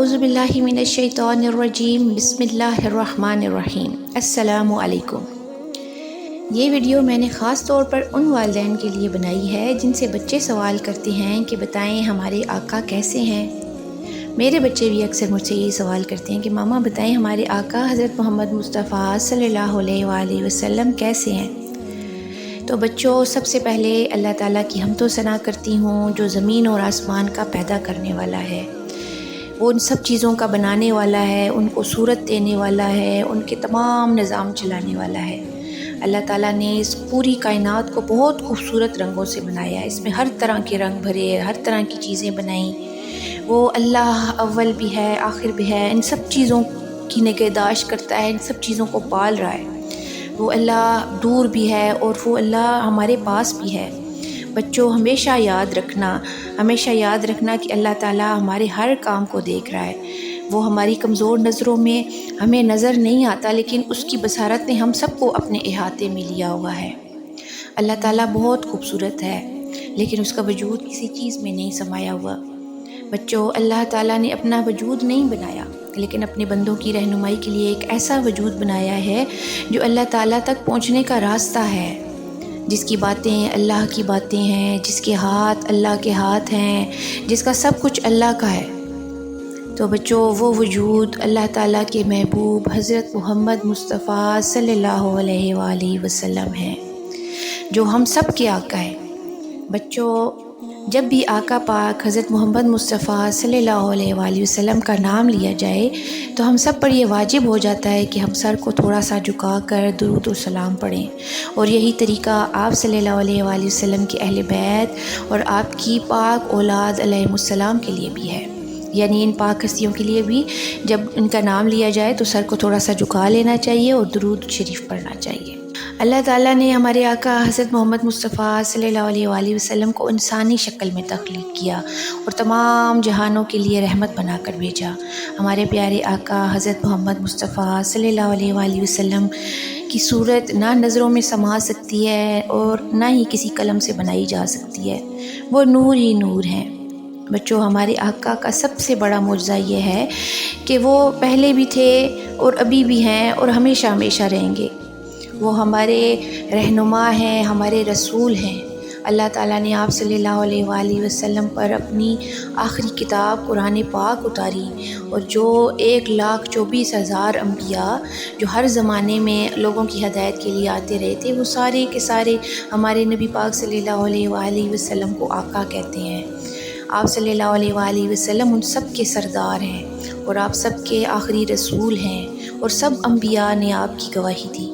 اعوذ باللہ من الشیطان الرجیم بسم اللہ الرحمن الرحیم۔ السلام علیکم۔ یہ ویڈیو میں نے خاص طور پر ان والدین کے لیے بنائی ہے جن سے بچے سوال کرتے ہیں کہ بتائیں ہمارے آقا کیسے ہیں۔ میرے بچے بھی اکثر مجھ سے یہی سوال کرتے ہیں کہ ماما بتائیں ہمارے آقا حضرت محمد مصطفیٰ صلی اللہ علیہ وآلہ وسلم کیسے ہیں۔ تو بچوں، سب سے پہلے اللہ تعالیٰ کی حمد و ثنا کرتی ہوں جو زمین اور آسمان کا پیدا کرنے والا ہے، وہ ان سب چیزوں کا بنانے والا ہے، ان کو صورت دینے والا ہے، ان کے تمام نظام چلانے والا ہے۔ اللہ تعالیٰ نے اس پوری کائنات کو بہت خوبصورت رنگوں سے بنایا ہے، اس میں ہر طرح کے رنگ بھرے، ہر طرح کی چیزیں بنائیں۔ وہ اللہ اول بھی ہے، آخر بھی ہے، ان سب چیزوں کی نگہداشت کرتا ہے، ان سب چیزوں کو پال رہا ہے۔ وہ اللہ دور بھی ہے اور وہ اللہ ہمارے پاس بھی ہے۔ بچوں، ہمیشہ یاد رکھنا کہ اللہ تعالیٰ ہمارے ہر کام کو دیکھ رہا ہے۔ وہ ہماری کمزور نظروں میں ہمیں نظر نہیں آتا، لیکن اس کی بصارت نے ہم سب کو اپنے احاطے میں لیا ہوا ہے۔ اللہ تعالیٰ بہت خوبصورت ہے، لیکن اس کا وجود کسی چیز میں نہیں سمایا ہوا۔ بچوں، اللہ تعالیٰ نے اپنا وجود نہیں بنایا، لیکن اپنے بندوں کی رہنمائی کے لیے ایک ایسا وجود بنایا ہے جو اللہ تعالیٰ تک پہنچنے کا راستہ ہے، جس کی باتیں اللہ کی باتیں ہیں، جس کے ہاتھ اللہ کے ہاتھ ہیں، جس کا سب کچھ اللہ کا ہے۔ تو بچوں، وہ وجود اللہ تعالیٰ کے محبوب حضرت محمد مصطفیٰ صلی اللہ علیہ وآلہ وسلم ہیں، جو ہم سب کے آقا ہیں۔ بچوں، جب بھی آقا پاک حضرت محمد مصطفیٰ صلی اللہ علیہ وآلہ وسلم کا نام لیا جائے تو ہم سب پر یہ واجب ہو جاتا ہے کہ ہم سر کو تھوڑا سا جھکا کر درود و سلام پڑھیں، اور یہی طریقہ آپ صلی اللہ علیہ وآلہ وسلم کے اہل بیت اور آپ کی پاک اولاد علیہ السلام کے لیے بھی ہے۔ یعنی ان پاک ہستیوں کے لیے بھی جب ان کا نام لیا جائے تو سر کو تھوڑا سا جھکا لینا چاہیے اور درود شریف پڑھنا چاہیے۔ اللہ تعالیٰ نے ہمارے آقا حضرت محمد مصطفیٰ صلی اللہ علیہ وآلہ وسلم کو انسانی شکل میں تخلیق کیا اور تمام جہانوں کے لیے رحمت بنا کر بھیجا۔ ہمارے پیارے آقا حضرت محمد مصطفیٰ صلی اللہ علیہ وآلہ وسلم کی صورت نہ نظروں میں سما سکتی ہے اور نہ ہی کسی قلم سے بنائی جا سکتی ہے، وہ نور ہی نور ہیں۔ بچوں، ہمارے آقا کا سب سے بڑا معجزہ یہ ہے کہ وہ پہلے بھی تھے اور ابھی بھی ہیں اور ہمیشہ ہمیشہ رہیں گے۔ وہ ہمارے رہنما ہیں، ہمارے رسول ہیں۔ اللہ تعالیٰ نے آپ صلی اللہ علیہ وآلہ وسلم پر اپنی آخری کتاب قرآن پاک اتاری، اور جو 1,24,000 انبیاء جو ہر زمانے میں لوگوں کی ہدایت کے لیے آتے رہے تھے، وہ سارے کے سارے ہمارے نبی پاک صلی اللہ علیہ وآلہ وسلم کو آقا کہتے ہیں۔ آپ صلی اللہ علیہ وآلہ وسلم ان سب کے سردار ہیں اور آپ سب کے آخری رسول ہیں، اور سب انبیاء نے آپ کی گواہی دی۔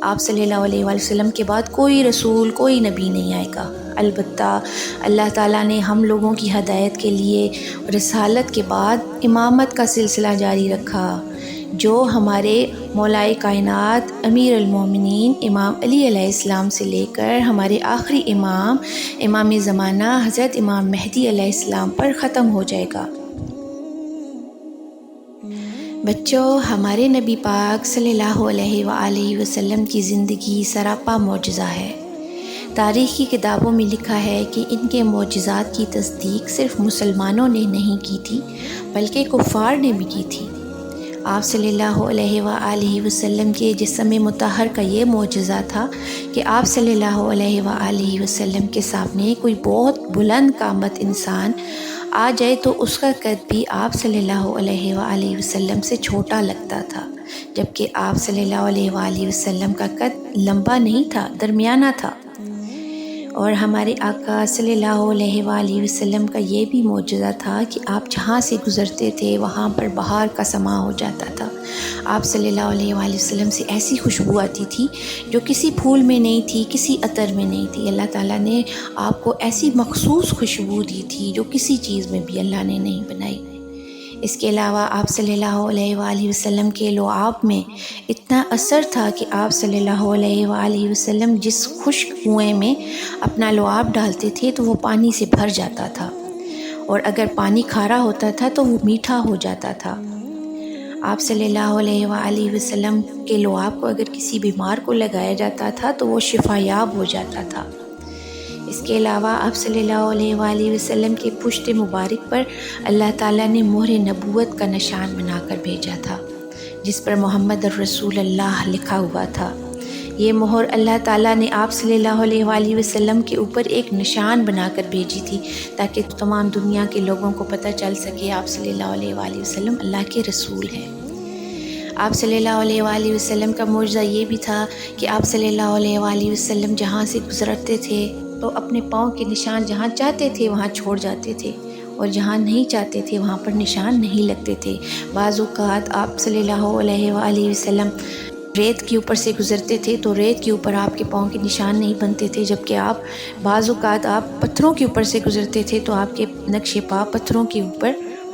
آپ صلی اللہ علیہ وآلہ وسلم کے بعد کوئی رسول، کوئی نبی نہیں آئے گا۔ البتہ اللہ تعالیٰ نے ہم لوگوں کی ہدایت کے لیے رسالت کے بعد امامت کا سلسلہ جاری رکھا، جو ہمارے مولائے کائنات امیر المومنین امام علی علیہ السلام سے لے کر ہمارے آخری امام زمانہ حضرت امام مہدی علیہ السلام پر ختم ہو جائے گا۔ بچوں، ہمارے نبی پاک صلی اللہ علیہ وآلہ وسلم کی زندگی سراپا معجزہ ہے۔ تاریخ کی کتابوں میں لکھا ہے کہ ان کے معجزات کی تصدیق صرف مسلمانوں نے نہیں کی تھی، بلکہ کفار نے بھی کی تھی۔ آپ صلی اللہ علیہ وآلہ وسلم کے جسم مطہر کا یہ معجزہ تھا کہ آپ صلی اللہ علیہ وآلہ وسلم کے سامنے کوئی بہت بلند قامت انسان آ جائے تو اس کا قد بھی آپ صلی اللہ علیہ وآلہ وسلم سے چھوٹا لگتا تھا، جبکہ آپ صلی اللہ علیہ وآلہ وسلم کا قد لمبا نہیں تھا، درمیانہ تھا۔ اور ہمارے آقا صلی اللہ علیہ وآلہ وسلم کا یہ بھی معجزہ تھا کہ آپ جہاں سے گزرتے تھے وہاں پر بہار کا سماں ہو جاتا تھا۔ آپ صلی اللہ علیہ وآلہ وسلم سے ایسی خوشبو آتی تھی جو کسی پھول میں نہیں تھی، کسی عطر میں نہیں تھی۔ اللہ تعالیٰ نے آپ کو ایسی مخصوص خوشبو دی تھی جو کسی چیز میں بھی اللہ نے نہیں بنائی۔ اس کے علاوہ آپ صلی اللہ علیہ وآلہ وسلم کے لعاب میں اتنا اثر تھا کہ آپ صلی اللہ علیہ وآلہ وسلم جس خشک کنویں میں اپنا لعاب ڈالتے تھے تو وہ پانی سے بھر جاتا تھا، اور اگر پانی کھارا ہوتا تھا تو وہ میٹھا ہو جاتا تھا۔ آپ صلی اللہ علیہ وآلہ وسلم کے لعاب کو اگر کسی بیمار کو لگایا جاتا تھا تو وہ شفا یاب ہو جاتا تھا۔ اس کے علاوہ آپ صلی اللہ علیہ وآلہ وسلم کے پشت مبارک پر اللہ تعالیٰ نے مہر نبوت کا نشان بنا کر بھیجا تھا، جس پر محمد الرسول اللہ لکھا ہوا تھا۔ یہ مہر اللہ تعالیٰ نے آپ صلی اللہ علیہ وآلہ وسلم کے اوپر ایک نشان بنا کر بھیجی تھی، تاکہ تمام دنیا کے لوگوں کو پتہ چل سکے آپ صلی اللہ علیہ وآلہ وسلم اللہ کے رسول ہیں۔ آپ صلی اللہ علیہ وآلہ وسلم کا معجزہ یہ بھی تھا کہ آپ صلی اللہ علیہ وآلہ وسلم جہاں سے گزرتے تھے تو اپنے پاؤں کے نشان جہاں چاہتے تھے وہاں چھوڑ جاتے تھے، اور جہاں نہیں چاہتے تھے وہاں پر نشان نہیں لگتے تھے۔ بعض اوقات آپ صلی اللہ علیہ وآلہ وسلم ریت کے اوپر سے گزرتے تھے تو ریت کے اوپر آپ کے پاؤں کے نشان نہیں بنتے تھے، جبکہ بعض اوقات آپ پتھروں کے اوپر سے گزرتے تھے تو آپ کے نقش پا پتھروں کے اوپر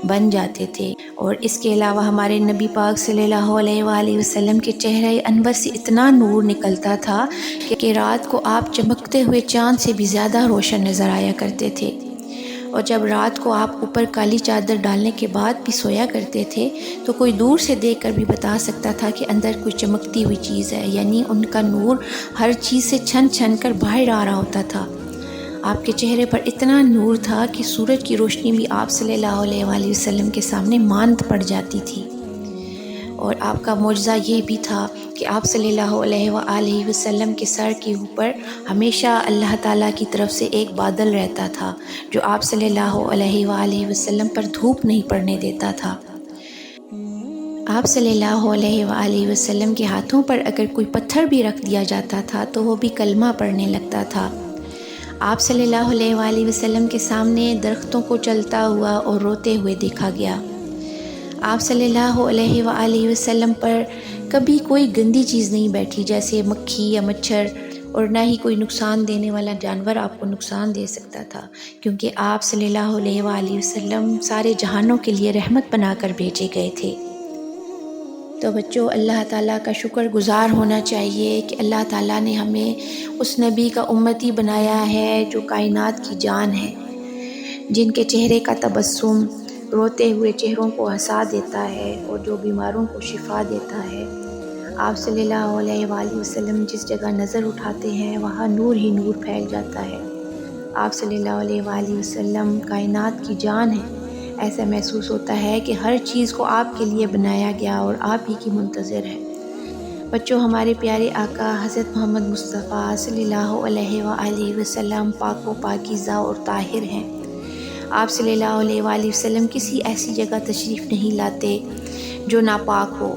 بن جاتے تھے۔ اور اس کے علاوہ ہمارے نبی پاک صلی اللہ علیہ وآلہ وسلم کے چہرہ انور سے اتنا نور نکلتا تھا کہ رات کو آپ چمکتے ہوئے چاند سے بھی زیادہ روشن نظر آیا کرتے تھے، اور جب رات کو آپ اوپر کالی چادر ڈالنے کے بعد بھی سویا کرتے تھے تو کوئی دور سے دیکھ کر بھی بتا سکتا تھا کہ اندر کوئی چمکتی ہوئی چیز ہے، یعنی ان کا نور ہر چیز سے چھن چھن کر باہر آ رہا ہوتا تھا۔ آپ کے چہرے پر اتنا نور تھا کہ سورج کی روشنی بھی آپ صلی اللہ علیہ وآلہ وسلم کے سامنے ماند پڑ جاتی تھی۔ اور آپ کا معجزہ یہ بھی تھا کہ آپ صلی اللہ علیہ وآلہ وسلم کے سر کے اوپر ہمیشہ اللہ تعالیٰ کی طرف سے ایک بادل رہتا تھا جو آپ صلی اللہ علیہ وآلہ وسلم پر دھوپ نہیں پڑنے دیتا تھا۔ آپ صلی اللہ علیہ وآلہ وسلم کے ہاتھوں پر اگر کوئی پتھر بھی رکھ دیا جاتا تھا تو وہ بھی کلمہ پڑھنے لگتا تھا۔ آپ صلی اللہ علیہ وآلہ وسلم کے سامنے درختوں کو چلتا ہوا اور روتے ہوئے دیکھا گیا۔ آپ صلی اللہ علیہ وآلہ وسلم پر کبھی کوئی گندی چیز نہیں بیٹھی، جیسے مکھی یا مچھر، اور نہ ہی کوئی نقصان دینے والا جانور آپ کو نقصان دے سکتا تھا، کیونکہ آپ صلی اللہ علیہ وآلہ وسلم سارے جہانوں کے لیے رحمت بنا کر بھیجے گئے تھے۔ تو بچوں، اللہ تعالیٰ کا شکر گزار ہونا چاہیے کہ اللہ تعالیٰ نے ہمیں اس نبی کا امتی بنایا ہے جو کائنات کی جان ہے، جن کے چہرے کا تبسم روتے ہوئے چہروں کو ہنسا دیتا ہے اور جو بیماروں کو شفا دیتا ہے۔ آپ صلی اللہ علیہ وآلہ وسلم جس جگہ نظر اٹھاتے ہیں وہاں نور ہی نور پھیل جاتا ہے۔ آپ صلی اللہ علیہ وآلہ وسلم کائنات کی جان ہے۔ ایسا محسوس ہوتا ہے کہ ہر چیز کو آپ کے لیے بنایا گیا اور آپ ہی کی منتظر ہے۔ بچوں، ہمارے پیارے آقا حضرت محمد مصطفیٰ صلی اللہ علیہ وآلہ وسلم پاک و پاکیزہ اور طاہر ہیں۔ آپ صلی اللہ علیہ وآلہ وسلم کسی ایسی جگہ تشریف نہیں لاتے جو ناپاک ہو،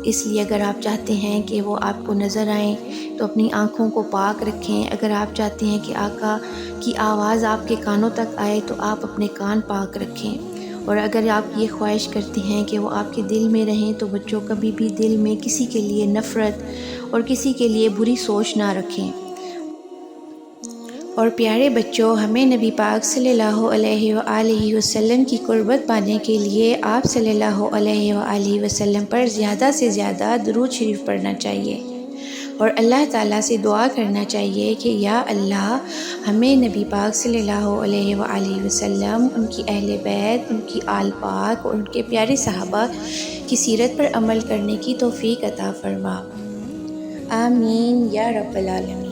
اس لیے اگر آپ چاہتے ہیں کہ وہ آپ کو نظر آئیں تو اپنی آنکھوں کو پاک رکھیں۔ اگر آپ چاہتے ہیں کہ آقا کی آواز آپ کے کانوں تک آئے تو آپ اپنے کان پاک رکھیں، اور اگر آپ یہ خواہش کرتے ہیں کہ وہ آپ کے دل میں رہیں تو بچوں کبھی بھی دل میں کسی کے لیے نفرت اور کسی کے لیے بری سوچ نہ رکھیں۔ اور پیارے بچوں، ہمیں نبی پاک صلی اللہ علیہ وآلہ وسلم کی قربت پانے کے لیے آپ صلی اللہ علیہ وآلہ وسلم پر زیادہ سے زیادہ درود شریف پڑھنا چاہیے، اور اللہ تعالیٰ سے دعا کرنا چاہیے کہ یا اللہ ہمیں نبی پاک صلی اللہ علیہ وآلہ وسلم، ان کی اہل بیت، ان کی آل پاک اور ان کے پیارے صحابہ کی سیرت پر عمل کرنے کی توفیق عطا فرما۔ آمین یا رب العالمین۔